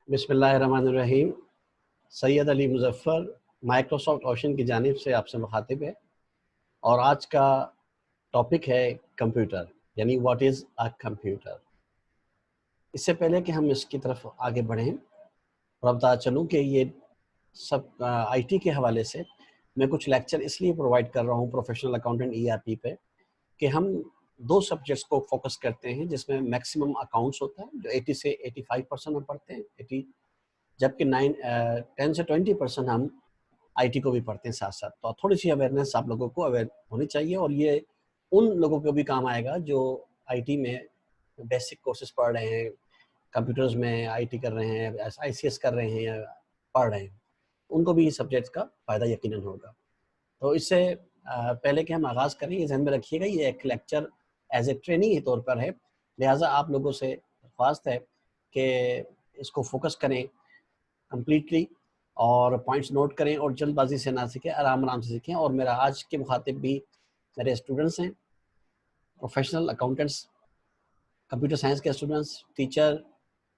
بسم اللہ الرحمن الرحیم. سید علی مظفر مائکروسافٹ اوشن کی جانب سے آپ سے مخاطب ہے، اور آج کا ٹاپک ہے کمپیوٹر، یعنی واٹ از اے کمپیوٹر. اس سے پہلے کہ ہم اس کی طرف آگے بڑھیں اور بتا چلوں کہ یہ سب آئی ٹی کے حوالے سے میں کچھ لیکچر اس لیے پرووائڈ کر رہا ہوں پروفیشنل اکاؤنٹنٹ ERP پہ کہ ہم دو سبجیکٹس کو فوکس کرتے ہیں جس میں میکسیمم اکاؤنٹس ہوتا ہے جو 80 سے 85% ہم پڑھتے ہیں 80، جبکہ 10 سے 20% ہم آئی ٹی کو بھی پڑھتے ہیں ساتھ ساتھ. تو تھوڑی سی اویئرنیس آپ لوگوں کو اویئر ہونی چاہیے، اور یہ ان لوگوں کو بھی کام آئے گا جو آئی ٹی میں بیسک کورسز پڑھ رہے ہیں، کمپیوٹرز میں آئی ٹی کر رہے ہیں، ICS کر رہے ہیں یا پڑھ رہے ہیں، ان کو بھی یہ سبجیکٹس کا فائدہ یقیناً ہوگا. تو اس سے پہلے کہ ہم آغاز کریں، یہ ذہن میں رکھیے گا یہ ایک لیکچر ایز اے ٹریننگ کے طور پر ہے، لہٰذا آپ لوگوں سے درخواست ہے کہ اس کو فوکس کریں کمپلیٹلی اور پوائنٹس نوٹ کریں اور جلد بازی سے نہ سیکھیں، آرام سے سیکھیں. اور میرا آج کے مخاطب بھی میرے اسٹوڈنٹس ہیں، پروفیشنل اکاؤنٹنٹس، کمپیوٹر سائنس کے اسٹوڈنٹس، ٹیچر،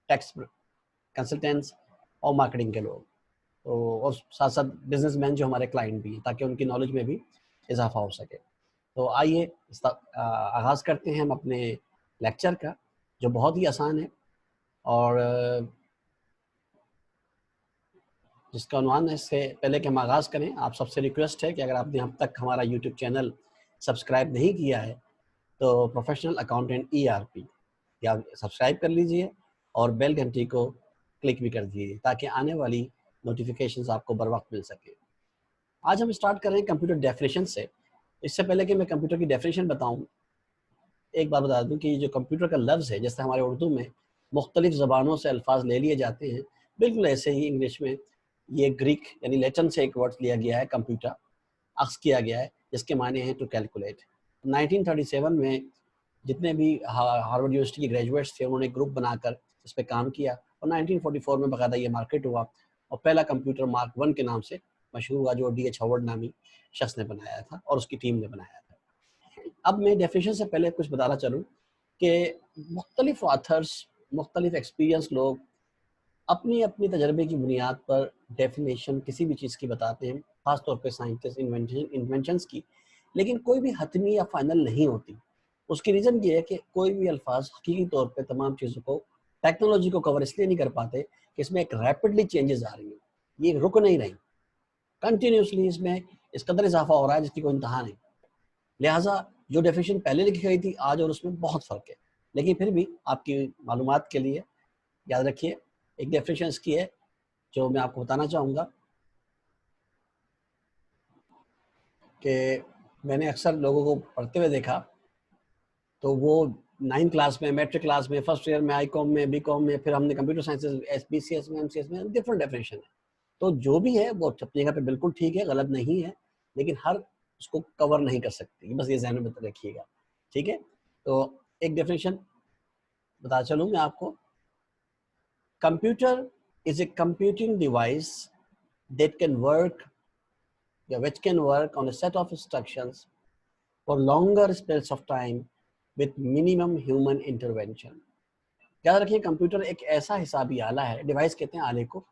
ٹیکس کنسلٹینٹس اور مارکیٹنگ کے لوگ، تو اور ساتھ ساتھ بزنس مین جو ہمارے کلائنٹ بھی ہیں، تاکہ ان کی نالج میں بھی اضافہ ہو سکے. تو آئیے آغاز کرتے ہیں ہم اپنے لیکچر کا، جو بہت ہی آسان ہے اور جس کا عنوان ہے. اس سے پہلے کہ ہم آغاز کریں، آپ سب سے ریکویسٹ ہے کہ اگر آپ نے اب تک ہمارا یوٹیوب چینل سبسکرائب نہیں کیا ہے تو پروفیشنل اکاؤنٹنٹ ERP یا سبسکرائب کر لیجئے اور بیل گھنٹی کو کلک بھی کر دیجیے تاکہ آنے والی نوٹیفیکیشنز آپ کو بر وقت مل سکے. آج ہم اسٹارٹ کر رہے ہیں کمپیوٹر ڈیفینیشن سے. اس سے پہلے کہ میں کمپیوٹر کی ڈیفینیشن بتاؤں، ایک بات بتا دوں کہ یہ جو کمپیوٹر کا لفظ ہے، جیسے ہمارے اردو میں مختلف زبانوں سے الفاظ لے لیے جاتے ہیں، بالکل ایسے ہی انگلش میں یہ گریک یعنی لیٹن سے ایک ورڈ لیا گیا ہے، کمپیوٹر اخذ کیا گیا ہے، جس کے معنی ہیں ٹو کیلکولیٹ. 1937 میں جتنے بھی ہارورڈ یونیورسٹی کے گریجویٹس تھے انہوں نے گروپ بنا کر اس پہ کام کیا، اور 1944 میں باقاعدہ یہ مارکیٹ ہوا اور پہلا کمپیوٹر مارک 1 کے نام سے مشہور ہوا، جو D.H. ہاورڈ نامی شخص نے بنایا تھا اور اس کی ٹیم نے بنایا تھا. اب میں ڈیفینیشن سے پہلے کچھ بتانا چلوں کہ مختلف آتھرس، مختلف ایکسپیرینس لوگ اپنی اپنی تجربے کی بنیاد پر ڈیفینیشن کسی بھی چیز کی بتاتے ہیں، خاص طور پہ سائنٹسٹ انوینشنس کی، لیکن کوئی بھی حتمی یا فائنل نہیں ہوتی. اس کی ریزن یہ ہے کہ کوئی بھی الفاظ حقیقی طور پہ تمام چیزوں کو، ٹیکنالوجی کو کور اس لیے نہیں کر پاتے کہ اس میں ایک ریپڈلی چینجز آ رہی ہیں، یہ رک نہیں رہی، کنٹینیوسلی اس میں اس قدر اضافہ ہو رہا ہے جس کی کوئی انتہا نہیں. لہٰذا جو ڈیفینیشن پہلے لکھی گئی تھی آج اور اس میں بہت فرق ہے، لیکن پھر بھی آپ کی معلومات کے لیے یاد رکھیے ایک ڈیفینیشن اس کی ہے جو میں آپ کو بتانا چاہوں گا کہ میں نے اکثر لوگوں کو پڑھتے ہوئے دیکھا تو وہ 9 کلاس میں، میٹرک کلاس میں، فرسٹ ایئر میں، ICOM میں، BCom میں، پھر ہم نے کمپیوٹر سائنسز BCS میں، MCS میں، ڈفرینٹ ڈیفینیشن ہے. تو جو بھی ہے وہ اپنی جگہ پہ بالکل ٹھیک ہے، غلط نہیں ہے، لیکن ہر اس کو کور نہیں کر سکتی، بس یہ ذہن میں رکھیے گا. ٹھیک ہے، تو ایک ڈیفینیشن بتا چلوں میں آپ کو. Computer is a computing device that can work which can work on a set of instructions for longer spells of time with minimum human intervention. یاد رکھیے کمپیوٹر ایک ایسا حسابی آلہ ہے، ڈیوائس کہتے ہیں آلے کو.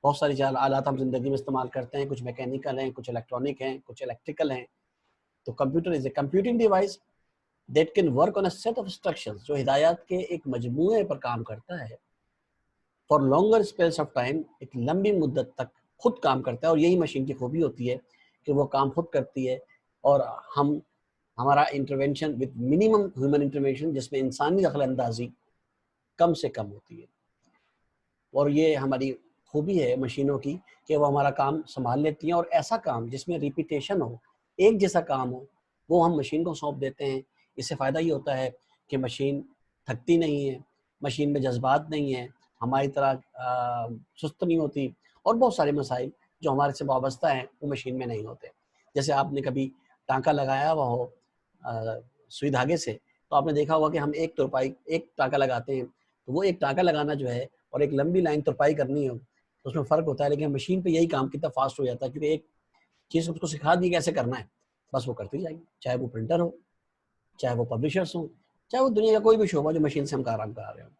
بہت ساری آلات ہم زندگی میں استعمال کرتے ہیں، کچھ میکینیکل ہیں، کچھ الیکٹرانک ہیں، کچھ الیکٹریکل ہیں. تو computer is a computing device that can work on a set of instructions, جو ہدایات کے ایک مجموعے پر کام کرتا ہے، for longer spells of time, ایک لمبی مدت تک خود کام کرتا ہے. اور یہی مشین کی خوبی ہوتی ہے کہ وہ کام خود کرتی ہے، اور ہمارا intervention with minimum human intervention, جس میں انسانی دخل اندازی کم سے کم ہوتی ہے. اور یہ ہماری خوبی ہے مشینوں کی کہ وہ ہمارا کام سنبھال لیتی ہیں، اور ایسا کام جس میں ریپیٹیشن ہو، ایک جیسا کام ہو، وہ ہم مشین کو سونپ دیتے ہیں. اس سے فائدہ یہ ہوتا ہے کہ مشین تھکتی نہیں ہے، مشین میں جذبات نہیں ہیں، ہماری طرح سست نہیں ہوتی، اور بہت سارے مسائل جو ہمارے سے وابستہ ہیں وہ مشین میں نہیں ہوتے. جیسے آپ نے کبھی ٹانکا لگایا ہوا ہو سوئی دھاگے سے، تو آپ نے دیکھا ہوگا کہ ہم ایک ٹانکا لگاتے ہیں، تو وہ ایک ٹانکا لگانا جو ہے اور ایک لمبی لائن ترپائی کرنی ہو تو اس میں فرق ہوتا ہے. لیکن مشین پہ یہی کام کتنا فاسٹ ہو جاتا ہے، کیونکہ ایک چیز اس کو سکھا دی کیسے کرنا ہے، بس وہ کرتی جائے گی، چاہے وہ پرنٹر ہو، چاہے وہ پبلشرس ہوں، چاہے وہ دنیا کا کوئی بھی شعبہ جو مشین سے ہم کام کر رہے ہوں.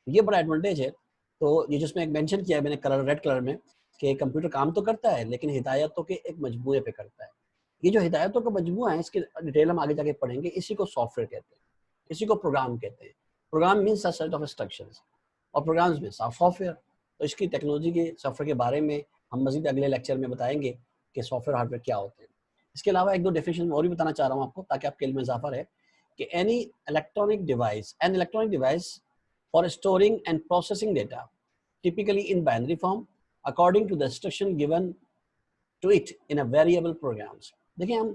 یہ بڑا ایڈوانٹیج ہے تو یہ جس میں ایک مینشن کیا ہے میں نے کلر ریڈ کلر میں کہ کمپیوٹر کام تو کرتا ہے لیکن ہدایتوں کے ایک مجموعے پہ کرتا ہے. یہ جو ہدایتوں کا مجموعہ ہے اس کے ڈیٹیل ہم آگے جا کے پڑھیں گے. اسی کو سافٹ ویئر کہتے ہیں, اسی کو پروگرام کہتے ہیں. Program means a set of instructions اور پروگرامز میں سافٹ ویئر. تو اس کی ٹیکنالوجی کے سافٹ ویئر کے بارے میں ہم مزید اگلے لیکچر میں بتائیں گے کہ سافٹ ویئر ہارڈ ویئر کیا ہوتے ہیں. اس کے علاوہ ایک دو ڈیفینیشن اور بھی بتانا چاہ رہا ہوں آپ کو تاکہ آپ کے علم میں اضافہ رہے کہ any electronic device for storing and processing data typically in binary form according to the instruction given to it in a variable programs. دیکھیں ہم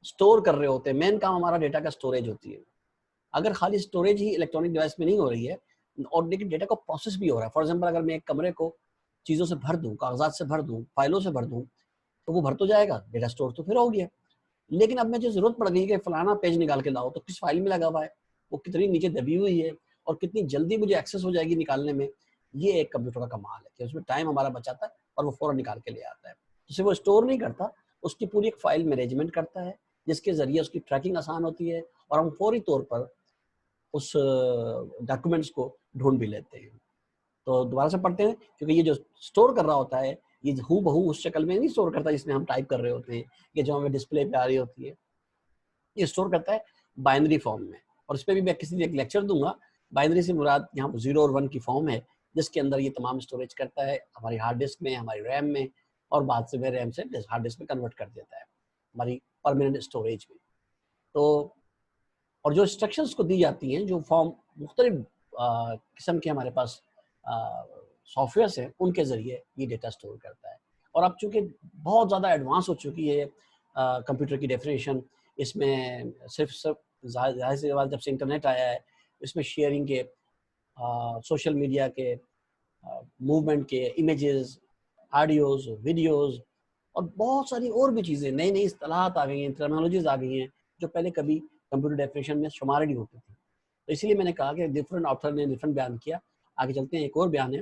اسٹور کر رہے ہوتے ہیں, مین کام ہمارا ڈیٹا کا اسٹوریج ہوتی ہے. اگر خالی اسٹوریج ہی الیکٹرانک ڈیوائس میں نہیں ہو رہی ہے اور لیکن ڈیٹا کو پروسیس بھی ہو رہا ہے. فار ایگزامپل اگر میں ایک کمرے کو چیزوں سے بھر دوں, کاغذات سے بھر دوں, فائلوں سے بھر دوں, تو وہ بھر تو جائے گا, ڈیٹا اسٹور تو پھر ہو گیا. لیکن اب مجھے ضرورت پڑ گئی کہ فلانا پیج نکال کے لاؤ, تو کس فائل میں لگا ہوا ہے, وہ کتنی نیچے دبی ہوئی ہے اور کتنی جلدی مجھے ایکسیس ہو جائے گی نکالنے میں. یہ ایک کمپیوٹر کا کمال ہے کہ اس میں ٹائم ہمارا بچاتا ہے اور وہ فوراً نکال کے لے آتا ہے. جسے وہ اسٹور نہیں کرتا, اس کی پوری ایک فائل مینجمنٹ کرتا ہے جس کے ذریعے اس کی ٹریکنگ آسان ہوتی ہے اور ہم فوری طور پر اس ڈاکومنٹس کو ڈھونڈ بھی لیتے ہیں. تو دوبارہ سے پڑھتے ہیں کیونکہ یہ جو اسٹور کر رہا ہوتا ہے یہ ہو بہو اس شکل میں نہیں اسٹور کرتا جس میں ہم ٹائپ کر رہے ہوتے ہیں کہ جو ہمیں ڈسپلے پہ آ رہی ہوتی ہے. یہ اسٹور کرتا ہے بائنری فارم میں, اور اس پہ بھی میں کسی ایک لیکچر دوں گا. بائنری سے مراد یہاں 0 اور 1 کی فارم ہے جس کے اندر یہ تمام اسٹوریج کرتا ہے ہماری ہارڈ ڈسک میں, ہماری ریم میں, اور بعد سے میں ریم سے ہارڈ ڈسک میں کنورٹ کر دیتا ہے ہماری پرماننٹ اسٹوریج میں. تو اور جو انسٹرکشنز کو دی جاتی ہیں, جو فارم مختلف قسم کے ہمارے پاس سافٹ ویئرس ہیں, ان کے ذریعے یہ ڈیٹا اسٹور کرتا ہے. اور اب چونکہ بہت زیادہ ایڈوانس ہو چکی ہے کمپیوٹر کی ڈیفینیشن, اس میں صرف ظاہر سی بات جب سے انٹرنیٹ آیا ہے اس میں شیئرنگ کے, سوشل میڈیا کے, موومنٹ کے, امیجز, آڈیوز, ویڈیوز اور بہت ساری اور بھی چیزیں, نئی نئی اصطلاحات آ گئی ہیں, ٹرمینالوجیز آ گئی ہیں جو پہلے کبھی کمپیوٹر ڈیفینیشن میں شمار نہیں ہوتی تھی. تو اسی لیے میں نے کہا کہ ڈفرینٹ آتھر نے ڈفرینٹ بیان کیا. آگے چلتے ہیں, ایک اور بیان ہے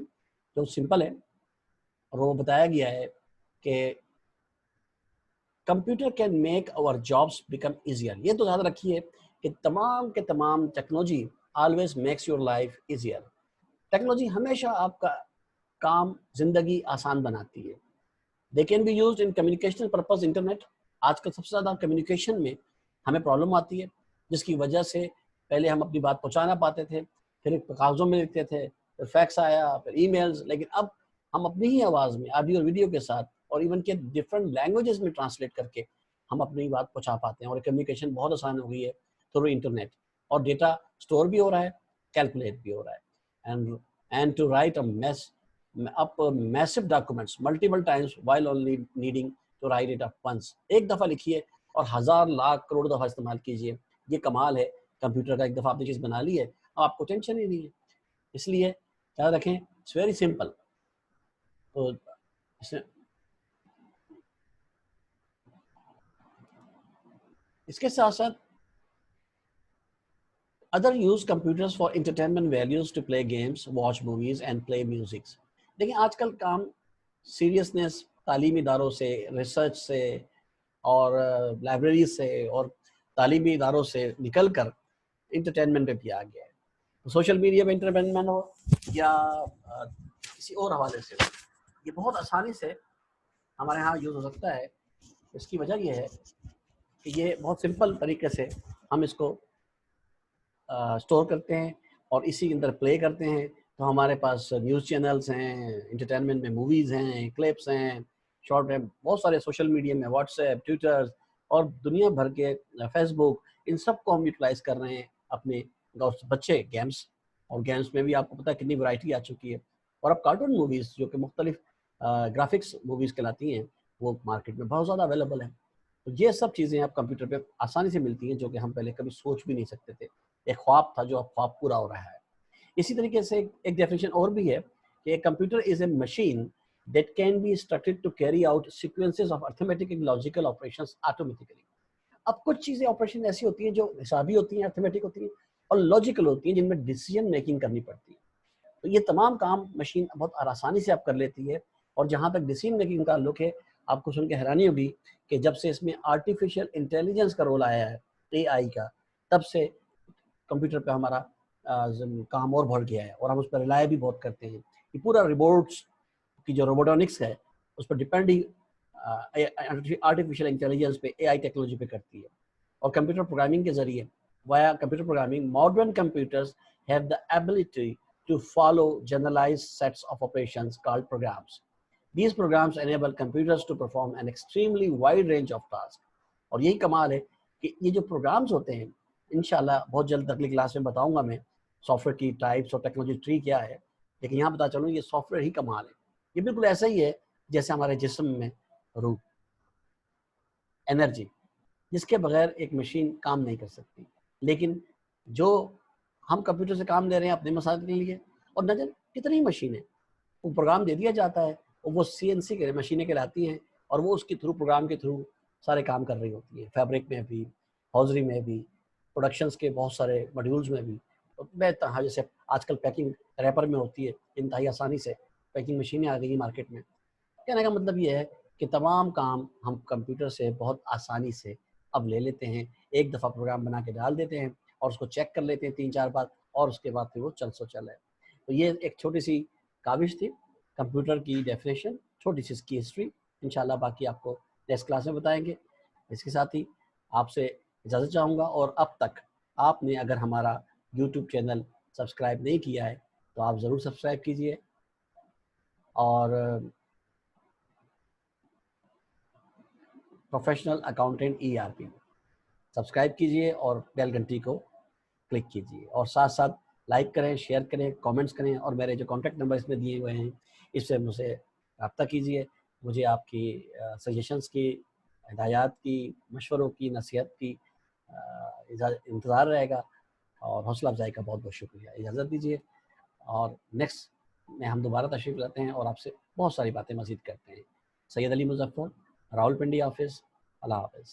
جو سمپل ہے اور وہ بتایا گیا ہے کہ computer can make our jobs become easier. یہ تو یاد رکھیے کہ تمام کے تمام technology always makes your life easier. Technology ہمیشہ آپ کا کام, زندگی آسان بناتی ہے. They can be used in communication purpose. Internet آج کل سب سے زیادہ کمیونیکیشن میں ہمیں پرابلم آتی ہے جس کی وجہ سے پہلے ہم اپنی بات پہنچا نہ پاتے تھے, پھر کاغذوں میں لکھتے تھے, پھر فیکس آیا, پھر ای میلز. لیکن اب ہم اپنی ہی آواز میں آڈیو اور ویڈیو کے ساتھ اور ایون کہ ڈفرینٹ لینگویجز میں ٹرانسلیٹ کر کے ہم اپنی بات پہنچا پاتے ہیں, اور کمیونیکیشن بہت آسان ہو گئی ہے تھرو انٹرنیٹ. اور ڈیٹا اسٹور بھی ہو رہا ہے, کیلکولیٹ بھی ہو رہا ہے. And to write up massive documents multiple times while only needing to write it up once. ایک دفعہ لکھیے اور 1000 لاکھ کروڑ دفعہ استعمال کیجیے. یہ کمال ہے کمپیوٹر کا, ایک دفعہ آپ نے چیز بنا لی ہے اب آپ کو ٹینشن ہی نہیں ہے. اس لیے یاد رکھیں اٹس ویری سمپل. تو اس کے ساتھ ساتھ other use computers for entertainment values to play games, watch movies and play music. دیکھیں آج کل کام سیریسنیس تعلیمی اداروں سے, ریسرچ سے اور لائبریریز سے اور تعلیمی اداروں سے نکل کر انٹرٹینمنٹ پہ بھی آ گیا ہے. سوشل میڈیا پہ انٹرٹینمنٹ ہو یا کسی اور حوالے سے, یہ بہت آسانی سے ہمارے ہاں یوز ہو سکتا ہے. اس کی وجہ یہ ہے کہ یہ بہت سمپل طریقے سے ہم اس کو اسٹور کرتے ہیں اور اسی کے اندر پلے کرتے ہیں. تو ہمارے پاس نیوز چینلز ہیں, انٹرٹینمنٹ میں موویز ہیں, کلپس ہیں, شارٹ میں بہت سارے سوشل میڈیا میں واٹس ایپ, ٹویٹر اور دنیا بھر کے فیس بک, ان سب کو ہم یوٹیلائز کر رہے ہیں اپنے بچے. گیمس, اور گیمس میں بھی آپ کو پتہ ہے کتنی ورائٹی آ چکی ہے. اور اب کارٹون موویز جو کہ مختلف گرافکس موویز کہلاتی ہیں وہ مارکیٹ میں بہت زیادہ اویلیبل ہیں. تو یہ سب چیزیں آپ کمپیوٹر پہ آسانی سے ملتی ہیں جو کہ ہم پہلے کبھی سوچ بھی نہیں سکتے تھے. ایک خواب تھا جو اب خواب پورا ہو رہا ہے. اسی طریقے سے ایک ڈیفینیشن اور بھی ہے کہ computer is a machine that can be instructed to carry out sequences of arithmetic and logical operations automatically. اب کچھ چیزیں آپریشن ایسی ہوتی ہیں جو حسابی ہوتی ہیں, ارتھمیٹک ہوتی ہیں اور لاجیکل ہوتی ہیں جن میں ڈیسیژن میکنگ کرنی پڑتی ہے. تو یہ تمام کام مشین بہت آسانی سے آپ کر لیتی ہے. اور جہاں تک ڈیسیژن میکنگ کا تعلق ہے, آپ کو سن کے حیرانی ہوگی کہ جب سے اس میں آرٹیفیشیل انٹیلیجنس کا رول آیا ہے, اے آئی کا, تب سے کمپیوٹر پہ ہمارا کام اور بڑھ گیا ہے اور ہم اس پہ ریلائی بھی بہت کرتے ہیں. یہ پورا روبوٹس کی جو روبوٹونکس ہے اس پر ڈپینڈ ہی آرٹیفیشیل انٹیلیجنس پہ اے آئی ٹیکنالوجی پہ کرتی ہے. اور کمپیوٹر پروگرامنگ کے ذریعے via computer programming, modern computers have the ability to follow generalized sets of operations called programs. These programs enable computers to perform an extremely wide range of tasks. اور یہی کمال ہے کہ یہ جو پروگرامز ہوتے ہیں انشاءاللہ بہت جلد اگلی کلاس میں بتاؤں گا میں سافٹ ویئر کی ٹائپس اور ٹیکنالوجی ٹری کیا ہے, لیکن یہاں بتا چلوں یہ سافٹ ویئر ہی کمال ہے. یہ بالکل ایسا ہی ہے جیسے ہمارے جسم میں روح, انرجی, جس کے بغیر ایک مشین کام نہیں کر سکتی. لیکن جو ہم کمپیوٹر سے کام لے رہے ہیں اپنے مسائل کے لیے, اور نہ جانے کتنی مشینیں, وہ پروگرام دے دیا جاتا ہے اور وہ CNC کے مشینیں کہلاتی ہیں اور وہ اس کے تھرو پروگرام کے تھرو سارے کام کر رہی ہوتی ہیں, فیبرک میں بھی, ہوزری میں بھی, پروڈکشنز کے بہت سارے ماڈیولز میں بھی. بے طرح جیسے آج کل پیکنگ ریپر میں ہوتی ہے انتہائی آسانی سے, پیکنگ مشینیں آ گئی ہیں مارکیٹ میں. کہنے کا مطلب یہ ہے کہ تمام کام ہم کمپیوٹر سے بہت آسانی سے اب لے لیتے ہیں, ایک دفعہ پروگرام بنا کے ڈال دیتے ہیں اور اس کو چیک کر لیتے ہیں 3-4 بار, اور اس کے بعد پھر وہ چل ہے. تو یہ ایک چھوٹی سی کاوش تھی کمپیوٹر کی ڈیفینیشن, چھوٹی سی اس کی ہسٹری. انشاءاللہ باقی آپ کو نیکسٹ کلاس میں بتائیں گے. اس کے ساتھ ہی آپ سے اجازت چاہوں گا, اور اب تک آپ نے اگر ہمارا یوٹیوب چینل سبسکرائب نہیں کیا ہے تو آپ ضرور سبسکرائب کیجئے, اور پروفیشنل اکاؤنٹنٹ ERP سبسکرائب کیجئے اور بیل گھنٹی کو کلک کیجئے, اور ساتھ ساتھ لائک کریں, شیئر کریں, کامنٹس کریں, اور میرے جو کانٹیکٹ نمبر اس میں دیے ہوئے ہیں اس سے مجھ سے رابطہ کیجئے. مجھے آپ کی سجیشنز کی, ہدایات کی, مشوروں کی, نصیحت کی انتظار رہے گا, اور حوصلہ افزائی کا بہت بہت شکریہ. اجازت دیجیے, اور نیکسٹ میں ہم دوبارہ تشریف لاتے ہیں اور آپ سے بہت ساری باتیں مزید کرتے ہیں. سید علی مظفر, راولپنڈی آفس. اللہ حافظ.